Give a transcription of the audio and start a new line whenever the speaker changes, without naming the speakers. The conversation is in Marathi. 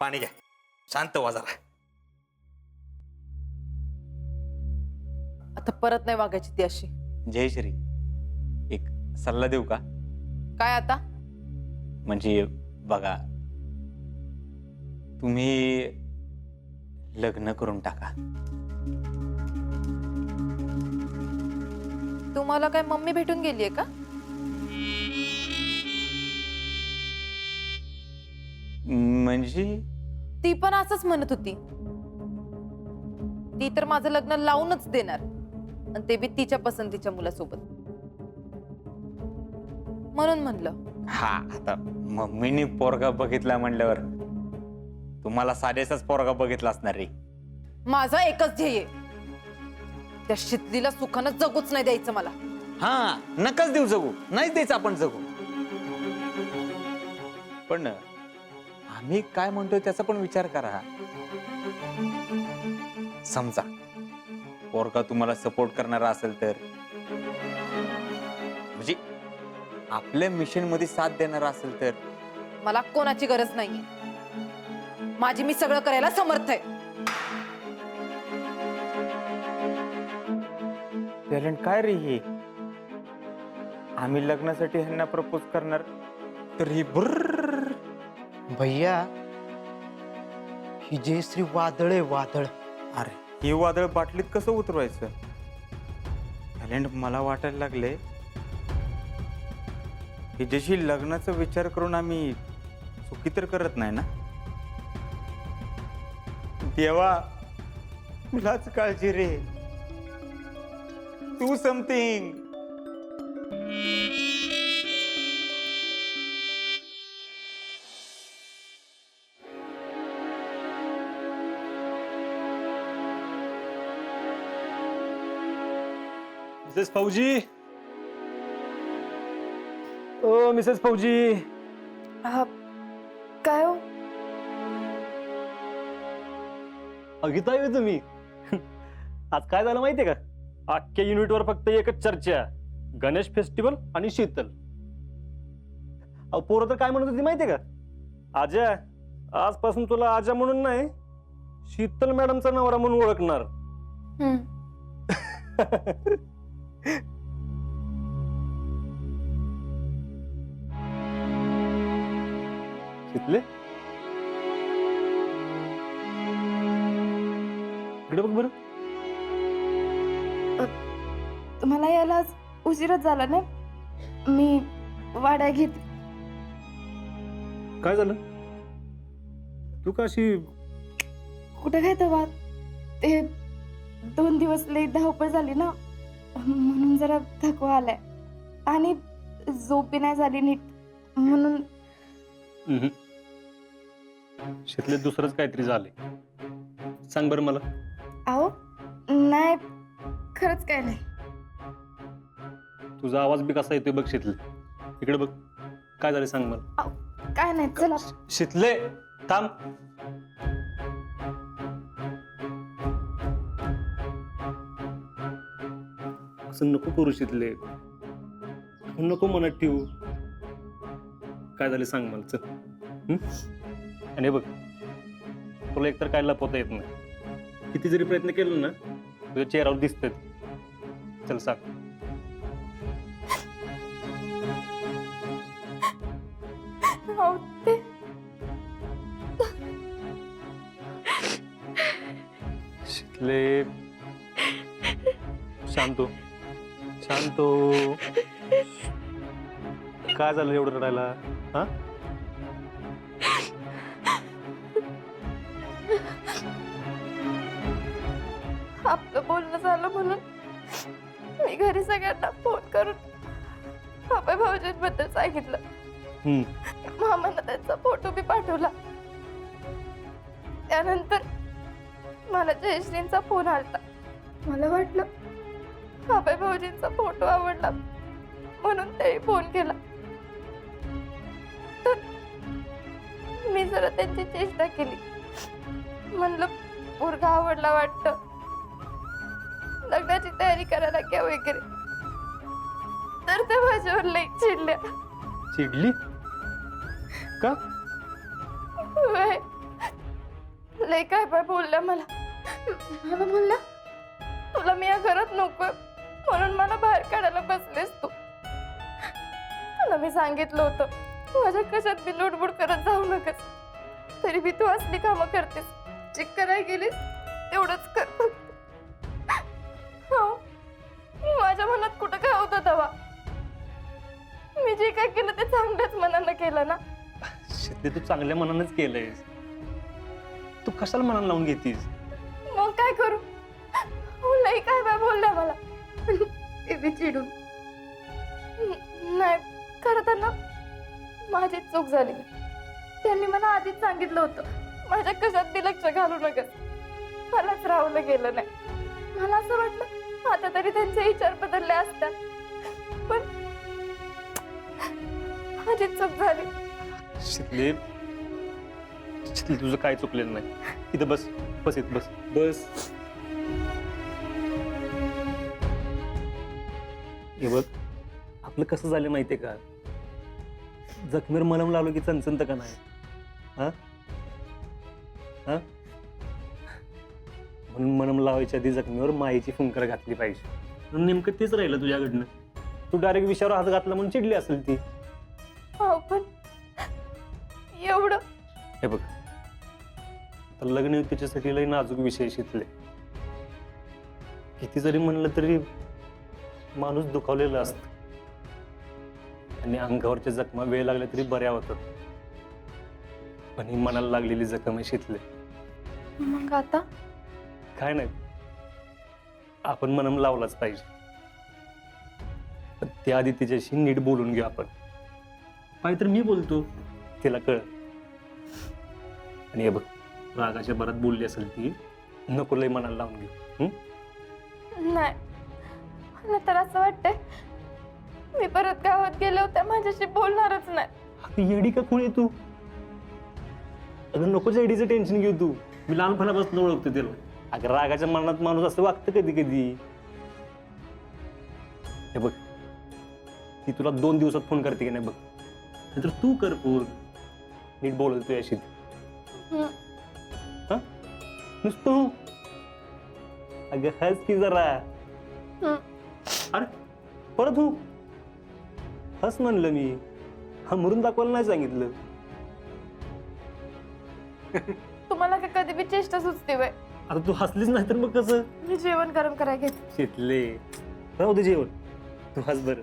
पाणी घ्या, शांत व्हा जरा.
आता परत नाही वागायची ती अशी.
जयश्री, एक सल्ला देऊ का?
काय आता?
म्हणजे बघा, तुम्ही लग्न करून टाका.
तुम्हाला काय मम्मी भेटून गेलीये का?
म्हणजे
ती पण असंच म्हणत होती. ती तर माझं लग्न लावूनच देणार, आणि ते बी तिच्या पसंतीच्या मुलासोबत. म्हणून म्हणलं.
हा, आता मम्मीने पोरगा बघितला म्हणल्यावर तुम्हाला साधेचाच पोरगा बघितला असणार रे.
माझं एकच ध्येय आहे, त्या शीतलीला सुखानं जगूच नाही द्यायचं मला.
हा, नकाच देऊ जगू, नाहीच द्यायचं आपण जगू. पण आम्ही काय म्हणतोय त्याचा पण विचार करा. समजा पोरगा तुम्हाला सपोर्ट करणारा असेल तर, म्हणजे आपल्या मिशन मध्ये साथ देणारा असेल तर.
मला कोणाची गरज नाहीये, माझी मी सगळं करायला समर्थ आहे.
टॅलेंट काय रे हे? आम्ही लग्नासाठी ह्यांना प्रपोज करणार तर ही बुर्र.
भैया, ही जयश्री वादळ आहे, वादळ.
अरे, हे वादळ बाटलीत कसं उतरवायचं? टॅलेंट मला वाटायला लागले की जशी लग्नाचा विचार करून आम्ही चुकी तर करत नाही ना. देवा, तुलाच काळजी रे. Do something.
मिसेस फौजी, ओ मिसेस फौजी.
काय हो?
अगिता आहे तुम्ही? आज काय झालं माहितीये का? अख्ख्या युनिटवर फक्त एकच चर्चा, गणेश फेस्टिवल आणि शीतल. अहो, पोरं तर काय म्हणत होती माहितीये का? आजा, आजपासून तुला आजा म्हणून नाही, शीतल मॅडमचा नवरा म्हणून ओळखणार. शीतले, इकडे बघ बरं.
तुम्हाला यायला आज उशीरच झाला ना. मी वाड्या घेते.
काय झालं? तू का अशी?
कुठे काय तेव्हा, ते 2 दिवस लई धावपळ झाली ना, म्हणून जरा थकवा आलाय आणि झोपी नाही झाली नीट, म्हणून.
शीतले, दुसरंच काहीतरी झालंय. सांग बरं मला.
आहो नाही, खरंच काय नाही.
तुझा आवाज बी कसा येतोय बघ शीतले. इकडे बघ, काय झालं सांग मला.
काय नाही, चला.
शीतले, थांब. असं नको करू शीतले, नको मनात ठेवू. काय झालं सांग मला, चल. आणि बघ, तुला एकतर काय लपवता येत नाही. किती जरी प्रयत्न केला ना, तुझ्या चेहऱ्यावर दिसत. चल सांग.
हो, ते
शीतले, शांतो, शांतो. काय झालं एवढं रडायला? हा,
आपलं बोलणं झालं म्हणून मी घरी सगळ्यांना फोन करून बाबा भाऊजींबद्दल सांगितलं. मामानं त्यांचा फोटो बी पाठवला. त्यानंतर मला जयश्रींचा फोन आलता. मला वाटलं बाबा भाऊजींचा फोटो आवडला म्हणून त्यांनी फोन केला. तर मी जरा त्यांची चेष्टा केली. म्हणलं पोरगा आवडला वाटतं, लग्नाची तयारी करायला घ्या वगैरे. तर ते माझ्यावर लई चिडल्या.
चिडली का?
होय. लय काय बाय बोलल्या मला बोलल्या तुला मी या घरात नकोय म्हणून मला बाहेर काढायला बसलेस तू. तुला मी सांगितलं होतं माझ्या कशात बी लुडबुड करत जाऊ नकस. तरी बी तू असली कामं करतेस. जे करायला गेलीस तेवढंच कर. हो, माझ्या मनात कुठं काय होतं तेव्हा. मी जे काय केलं ते चांगल्याच मनानं केलं ना.
शितले तू चांगल्या मनानंच केलंयस. तू कशाला मनाला लावून घेतीस?
मग काय करू. लई काय बाय बोलल्या मला ते बी चिडून. नाही खरं तर ना माझीच चूक झाली. त्यांनी मला आधीच सांगितलं होतं माझ्या कशात बी लक्ष घालू नकस. मलाच राहवलं गेलं नाही. मला असं वाटलं आता तरी त्यांचे विचार बदलले असतात. पण माझीच चूक झाली.
शितले शितले तुझं काय चुकलेलं नाही. इथं बस बस इथं बस बस. हे बघ आपलं कसं झालं माहितीये का. जखमीवर मलम लावलं की चणचणत का नाही. हा हा म्हणून मलम लावायच्या आधी जखमीवर मायेची फुंकर घातली पाहिजे. म्हणून नेमकं तेच राहिलं तुझ्याकडनं. तू डायरेक्ट विषयावर हात घातला म्हणून चिडली असेल ती.
हो पण एवढं.
हे बघ आता लग्न तिच्यासाठी लई नाजूक विषय शिकले. किती जरी म्हणलं तरी माणूस दुखावलेला असत आणि अंगावरच्या जखमा वेळ लागल्या तरी बऱ्या होतात. पण ही मनाला लागलेली जखम आहे शितले.
मग आता
काय नाही आपण मनम लावलाच पाहिजे. पण त्याआधी तिच्याशी नीट बोलून घेऊ आपण. पाहिजे तर मी बोलतो तिला कळ. आणि हे बघ रागाच्या भरात बोलली असेल ती नको लय मनाला लावून घेऊ.
नाही मला तर असं वाटतंय मी परत गावात गेले होते माझ्याशी बोलणारच नाही.
अगं येडी का कोण आहे तू. अगं नकोच येडीचं टेन्शन घेऊ तू. मी लहानपणापासून ओळखतो तिला. अगं रागाच्या मनात माणूस असं वागतं कधी कधी. हे बघ ती तुला 2 दिवसात फोन करते की नाही बघ. नाहीतर तू कर फोन. नीट बोलत तू याशी. हा नुसतं अगं हस की जरा. अरे परत हो हस म्हणलं मी. हा मरून दाखवायला नाही सांगितलं.
तुम्हाला का कधी बी चेष्टा सुचते वय.
आता तू हसलीच नाही तर मग कसं.
मी जेवण गरम करायला घेते.
शितले राहू दे जेवण. तू हस बरं.